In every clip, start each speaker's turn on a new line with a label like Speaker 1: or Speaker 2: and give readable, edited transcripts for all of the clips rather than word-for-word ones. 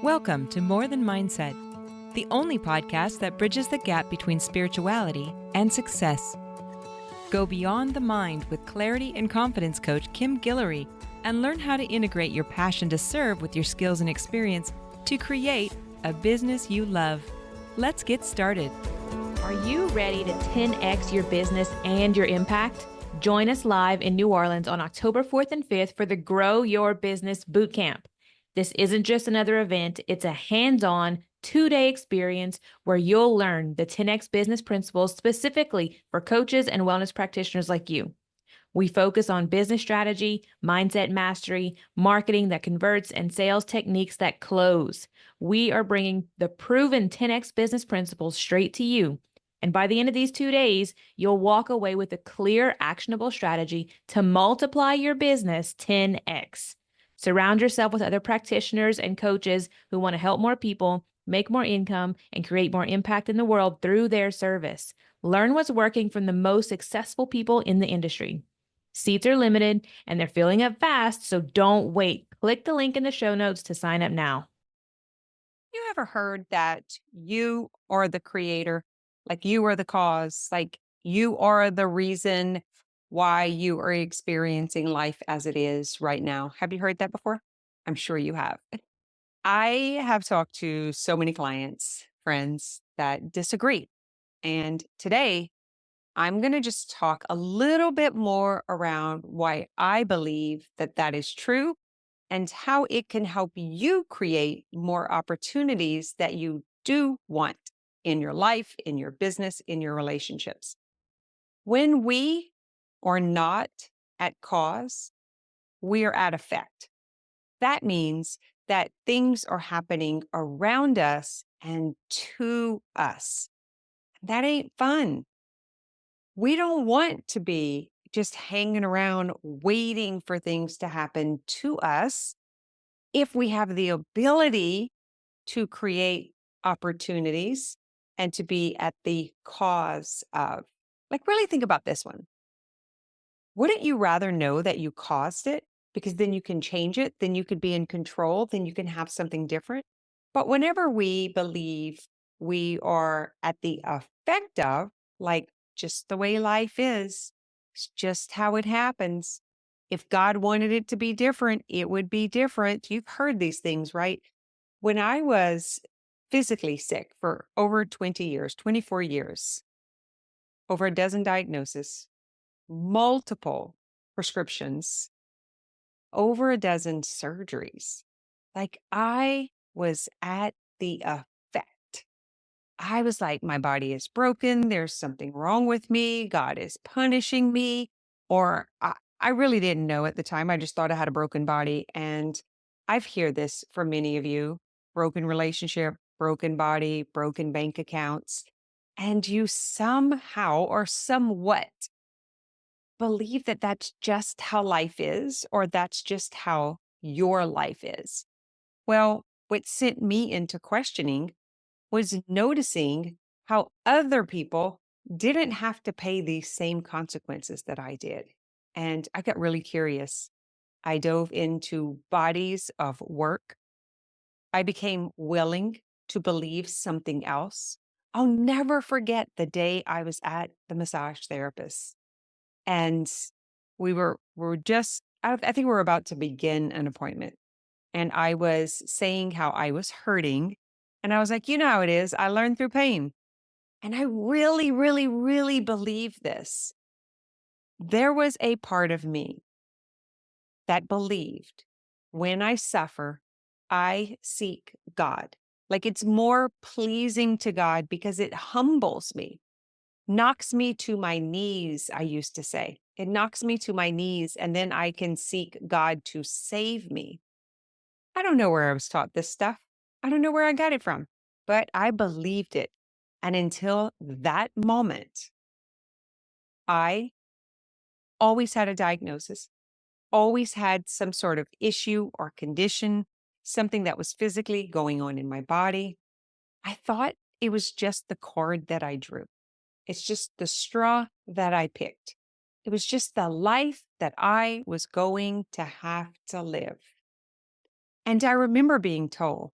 Speaker 1: Welcome to More Than Mindset, the only podcast that bridges the gap between spirituality and success. Go beyond the mind with clarity and confidence coach Kim Guillory and learn how to integrate your passion to serve with your skills and experience to create a business you love. Let's get started.
Speaker 2: Are you ready to 10x your business and your impact? Join us live in New Orleans on October 4th and 5th for the Grow Your Business Bootcamp. This isn't just another event, it's a hands-on, 2-day experience where you'll learn the 10x business principles specifically for coaches and wellness practitioners like you. We focus on business strategy, mindset mastery, marketing that converts, and sales techniques that close. We are bringing the proven 10x business principles straight to you. And by the end of these 2 days, you'll walk away with a clear, actionable strategy to multiply your business 10x. Surround yourself with other practitioners and coaches who want to help more people, make more income, and create more impact in the world through their service. Learn what's working from the most successful people in the industry. Seats are limited and they're filling up fast, so don't wait. Click the link in the show notes to sign up now.
Speaker 3: You ever heard that you are the creator, like you are the cause, like you are the reason why you are experiencing life as it is right now? Have you heard that before? I'm sure you have. I have talked to so many clients, friends that disagree. And today I'm going to just talk a little bit more around why I believe that that is true and how it can help you create more opportunities that you do want in your life, in your business, in your relationships. When we are not at cause, we are at effect. That means that things are happening around us and to us. That ain't fun. We don't want to be just hanging around waiting for things to happen to us. If we have the ability to create opportunities and to be at the cause of, like, really think about this one. Wouldn't you rather know that you caused it? Because then you can change it, then you could be in control, then you can have something different. But whenever we believe we are at the effect of, like, just the way life is, it's just how it happens. If God wanted it to be different, it would be different. You've heard these things, right? When I was physically sick for over 20 years, 24 years, over a dozen diagnoses, multiple prescriptions, over a dozen surgeries, like I was at the effect. I was like, my body is broken. There's something wrong with me. God is punishing me. Or I really didn't know at the time. I just thought I had a broken body. And I've heard this from many of you: broken relationship, broken body, broken bank accounts. And you somehow or somewhat believe that that's just how life is, or that's just how your life is. Well, what sent me into questioning was noticing how other people didn't have to pay these same consequences that I did. And I got really curious. I dove into bodies of work. I became willing to believe something else. I'll never forget the day I was at the massage therapist. And we were just, I think we were about to begin an appointment. And I was saying how I was hurting. And I was like, you know how it is. I learned through pain. And I really, really, really believe this. There was a part of me that believed when I suffer, I seek God. Like, it's more pleasing to God because it humbles me, knocks me to my knees, I used to say. It knocks me to my knees, and then I can seek God to save me. I don't know where I was taught this stuff. I don't know where I got it from, but I believed it. And until that moment, I always had a diagnosis, always had some sort of issue or condition, something that was physically going on in my body. I thought it was just the cord that I drew. It's just the straw that I picked. It was just the life that I was going to have to live. And I remember being told,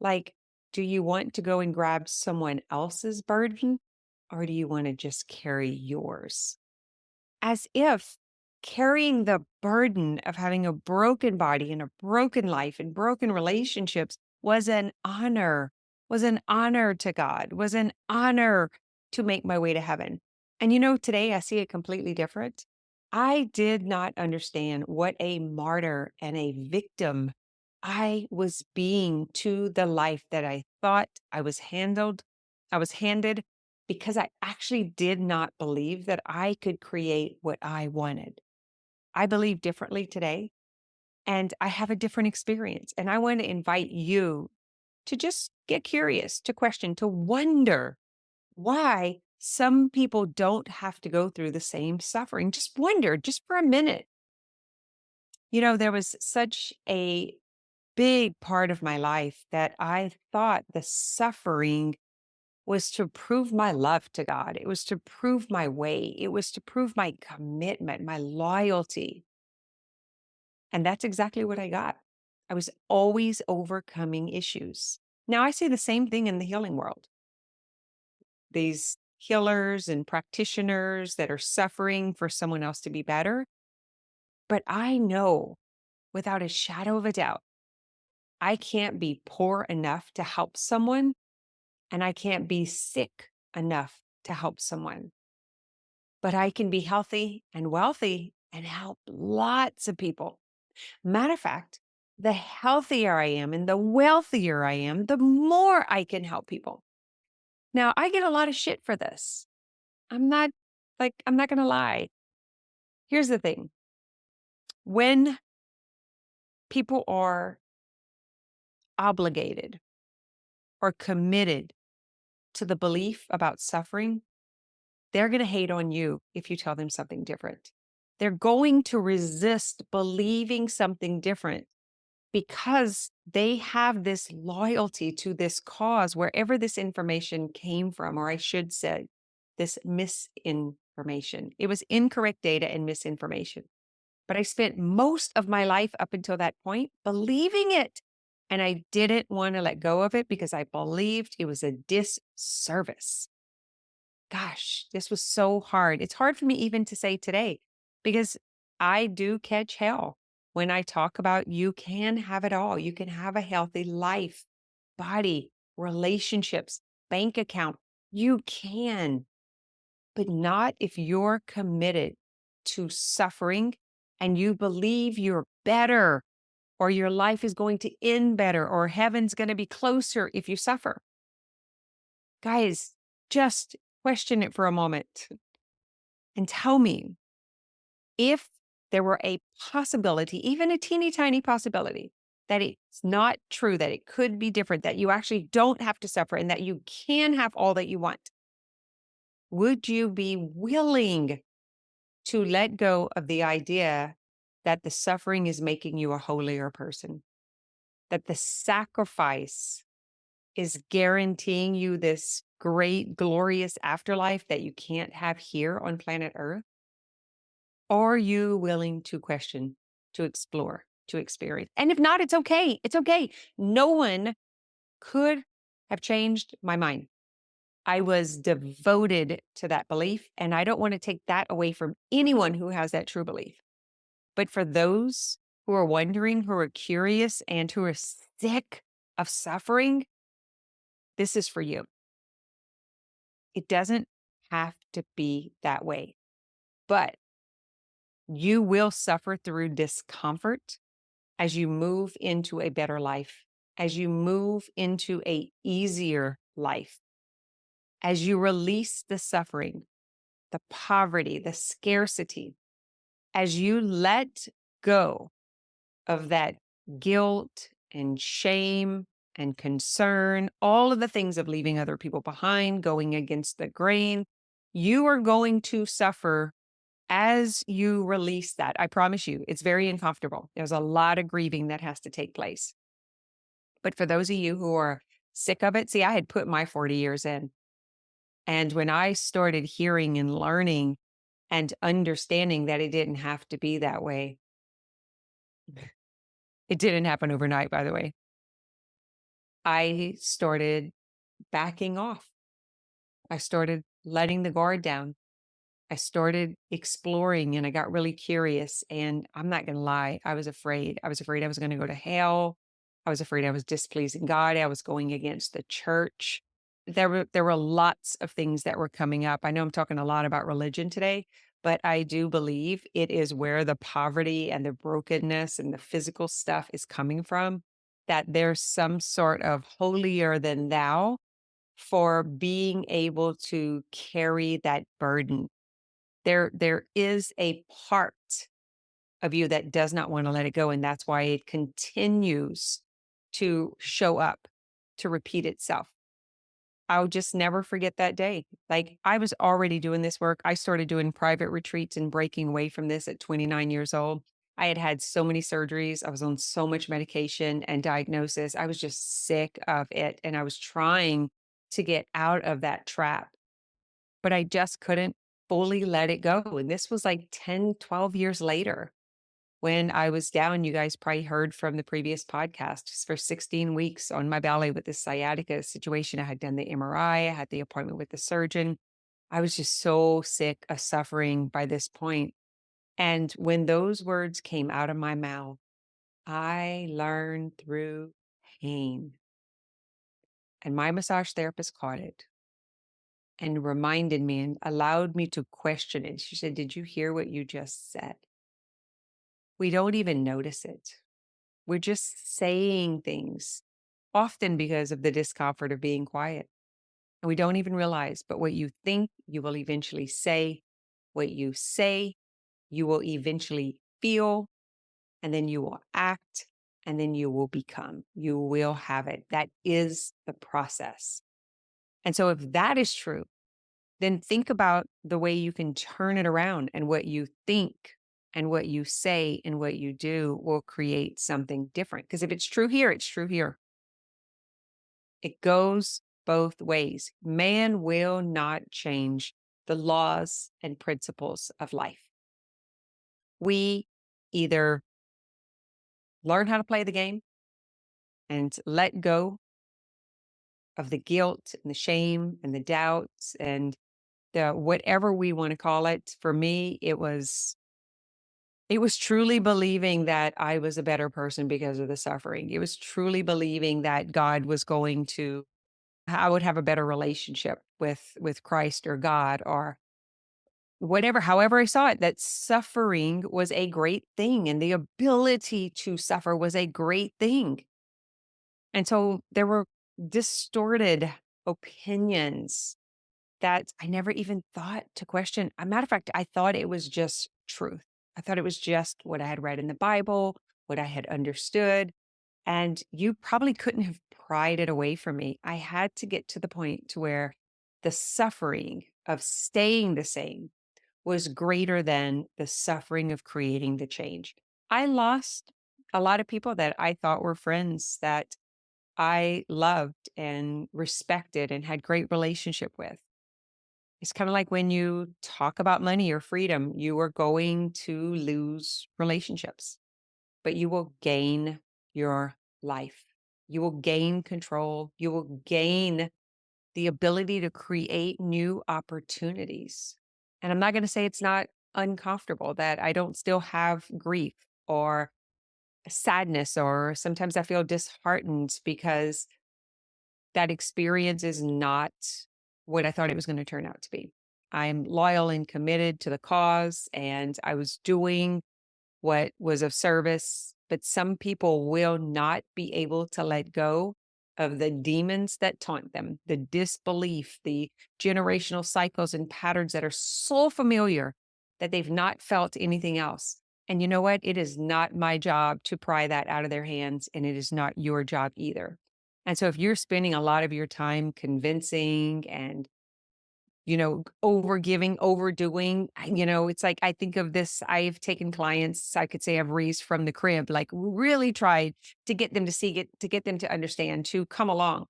Speaker 3: Like, do you want to go and grab someone else's burden, or do you want to just carry yours? As if carrying the burden of having a broken body and a broken life and broken relationships was an honor to God, was an honor to make my way to heaven. And today I see it completely different. I did not understand what a martyr and a victim I was being to the life that I thought I was handed, because I actually did not believe that I could create what I wanted. I believe differently today, and I have a different experience. And I want to invite you to just get curious, to question, to wonder why some people don't have to go through the same suffering. Just wonder, just for a minute. There was such a big part of my life that I thought the suffering was to prove my love to God. It was to prove my way. It was to prove my commitment, my loyalty. And that's exactly what I got. I was always overcoming issues. Now, I see the same thing in the healing world. These healers and practitioners that are suffering for someone else to be better. But I know without a shadow of a doubt, I can't be poor enough to help someone, and I can't be sick enough to help someone. But I can be healthy and wealthy and help lots of people. Matter of fact, the healthier I am and the wealthier I am, the more I can help people. Now, I get a lot of shit for this. I'm not going to lie. Here's the thing. When people are obligated or committed to the belief about suffering, they're going to hate on you if you tell them something different. They're going to resist believing something different because they have this loyalty to this cause, wherever this information came from, or I should say, this misinformation. It was incorrect data and misinformation. But I spent most of my life up until that point believing it. And I didn't want to let go of it because I believed it was a disservice. Gosh, this was so hard. It's hard for me even to say today because I do catch hell when I talk about you can have it all. You can have a healthy life, body, relationships, bank account. You can, but not if you're committed to suffering and you believe you're better, or your life is going to end better, or heaven's going to be closer if you suffer. Guys, just question it for a moment and tell me, if there were a possibility, even a teeny tiny possibility, that it's not true, that it could be different, that you actually don't have to suffer and that you can have all that you want, would you be willing to let go of the idea that the suffering is making you a holier person, that the sacrifice is guaranteeing you this great, glorious afterlife that you can't have here on planet Earth? Are you willing to question, to explore, to experience? And if not, it's okay. It's okay. No one could have changed my mind. I was devoted to that belief, and I don't want to take that away from anyone who has that true belief. But for those who are wondering, who are curious, and who are sick of suffering, this is for you. It doesn't have to be that way, but you will suffer through discomfort as you move into a better life, as you move into a easier life, as you release the suffering, the poverty, the scarcity, as you let go of that guilt and shame and concern, all of the things of leaving other people behind, going against the grain, you are going to suffer as you release that. I promise you, it's very uncomfortable. There's a lot of grieving that has to take place. But for those of you who are sick of it, see, I had put my 40 years in. And when I started hearing and learning and understanding that it didn't have to be that way, it didn't happen overnight, by the way. I started backing off. I started letting the guard down. I started exploring and I got really curious. And I'm not going to lie, I was afraid. I was afraid I was going to go to hell. I was afraid I was displeasing God. I was going against the church. There were lots of things that were coming up. I know I'm talking a lot about religion today, but I do believe it is where the poverty and the brokenness and the physical stuff is coming from, that there's some sort of holier than thou for being able to carry that burden. There is a part of you that does not want to let it go, and that's why it continues to show up, to repeat itself. I'll just never forget that day. Like, I was already doing this work. I started doing private retreats and breaking away from this at 29 years old. I had had so many surgeries. I was on so much medication and diagnosis. I was just sick of it, and I was trying to get out of that trap, but I just couldn't fully let it go. And this was like 10, 12 years later when I was down. You guys probably heard from the previous podcast, just for 16 weeks on my belly with this sciatica situation. I had done the MRI, I had the appointment with the surgeon. I was just so sick of suffering by this point. And when those words came out of my mouth, I learned through pain. And my massage therapist caught it and reminded me and allowed me to question it. She said, "Did you hear what you just said?" We don't even notice it. We're just saying things, often because of the discomfort of being quiet. And we don't even realize, but what you think, you will eventually say. What you say, you will eventually feel, and then you will act, and then you will become. You will have it. That is the process. And so, if that is true, then think about the way you can turn it around, and what you think and what you say and what you do will create something different. Because if it's true here, it's true here. It goes both ways. Man will not change the laws and principles of life. We either learn how to play the game and let go of the guilt and the shame and the doubts and the whatever we want to call it. For me, it was truly believing that I was a better person because of the suffering. It was truly believing that God was going to I would have a better relationship with Christ or God or whatever, however I saw it, that suffering was a great thing and the ability to suffer was a great thing. And so there were distorted opinions that I never even thought to question. A matter of fact, I thought it was just truth. I thought it was just what I had read in the Bible, what I had understood. And you probably couldn't have pried it away from me. I had to get to the point to where the suffering of staying the same was greater than the suffering of creating the change. I lost a lot of people that I thought were friends that I loved and respected and had great relationship with. It's kind of like when you talk about money or freedom, you are going to lose relationships, but you will gain your life. You will gain control. You will gain the ability to create new opportunities. And I'm not going to say it's not uncomfortable, that I don't still have grief or sadness, or sometimes I feel disheartened because that experience is not what I thought it was going to turn out to be. I'm loyal and committed to the cause, and I was doing what was of service, but some people will not be able to let go of the demons that taunt them, the disbelief, the generational cycles and patterns that are so familiar that they've not felt anything else. And you know what? It is not my job to pry that out of their hands, and it is not your job either. And so if you're spending a lot of your time convincing and over giving, overdoing. It's like I think of this. I've taken clients, I could say I've raised from the crib, like really tried to get them to see it, to get them to understand, to come along.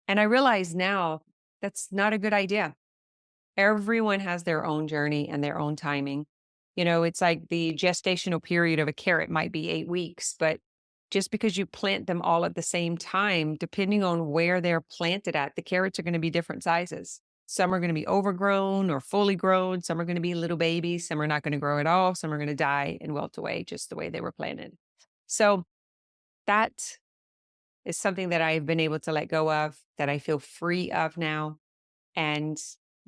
Speaker 3: And I realize now that's not a good idea. Everyone has their own journey and their own timing. It's like the gestational period of a carrot might be 8 weeks, but just because you plant them all at the same time, depending on where they're planted at, the carrots are going to be different sizes. Some are going to be overgrown or fully grown. Some are going to be little babies. Some are not going to grow at all. Some are going to die and wilt away just the way they were planted. So that is something that I've been able to let go of, that I feel free of now. And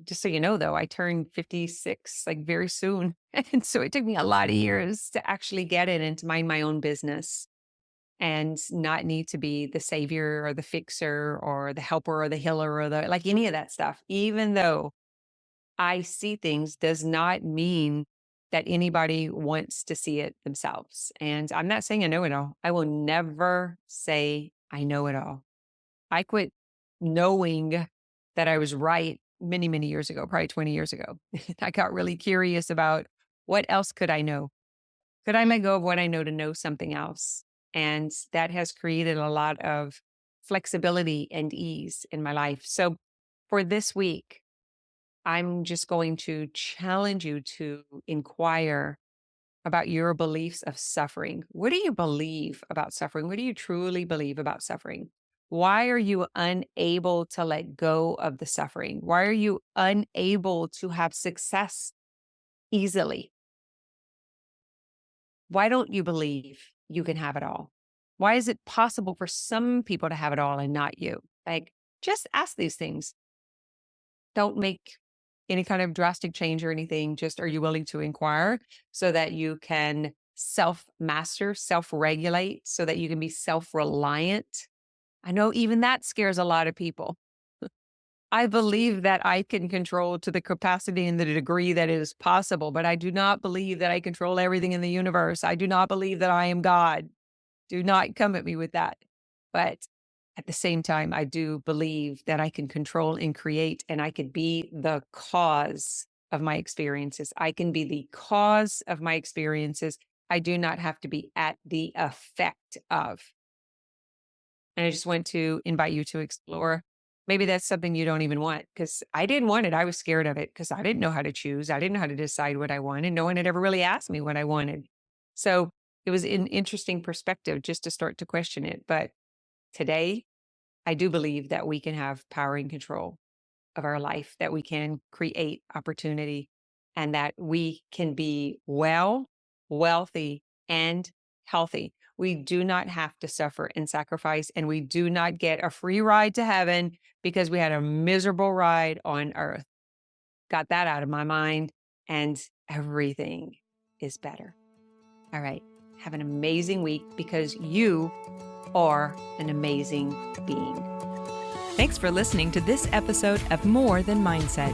Speaker 3: just so you know, though, I turned 56 like very soon. And so it took me a lot of years to actually get it and to mind my own business and not need to be the savior or the fixer or the helper or the healer or the like any of that stuff. Even though I see things does not mean that anybody wants to see it themselves. And I'm not saying I know it all. I will never say I know it all. I quit knowing that I was right many, many years ago, probably 20 years ago. I got really curious about what else could I know? Could I let go of what I know to know something else? And that has created a lot of flexibility and ease in my life. So for this week, I'm just going to challenge you to inquire about your beliefs of suffering. What do you believe about suffering? What do you truly believe about suffering? Why are you unable to let go of the suffering? Why are you unable to have success easily? Why don't you believe you can have it all? Why is it possible for some people to have it all and not you? Like, just ask these things. Don't make any kind of drastic change or anything. Just are you willing to inquire so that you can self-master, self-regulate, so that you can be self-reliant? I know even that scares a lot of people. I believe that I can control to the capacity and the degree that it is possible, but I do not believe that I control everything in the universe. I do not believe that I am God. Do not come at me with that. But at the same time, I do believe that I can control and create, and I could be the cause of my experiences. I can be the cause of my experiences. I do not have to be at the effect of. And I just want to invite you to explore. Maybe that's something you don't even want, because I didn't want it. I was scared of it because I didn't know how to choose. I didn't know how to decide what I wanted. No one had ever really asked me what I wanted. So it was an interesting perspective just to start to question it. But today, I do believe that we can have power and control of our life, that we can create opportunity, and that we can be well, wealthy, and healthy. We do not have to suffer and sacrifice, and we do not get a free ride to heaven because we had a miserable ride on earth. Got that out of my mind, and everything is better. All right. Have an amazing week, because you are an amazing being.
Speaker 1: Thanks for listening to this episode of More Than Mindset.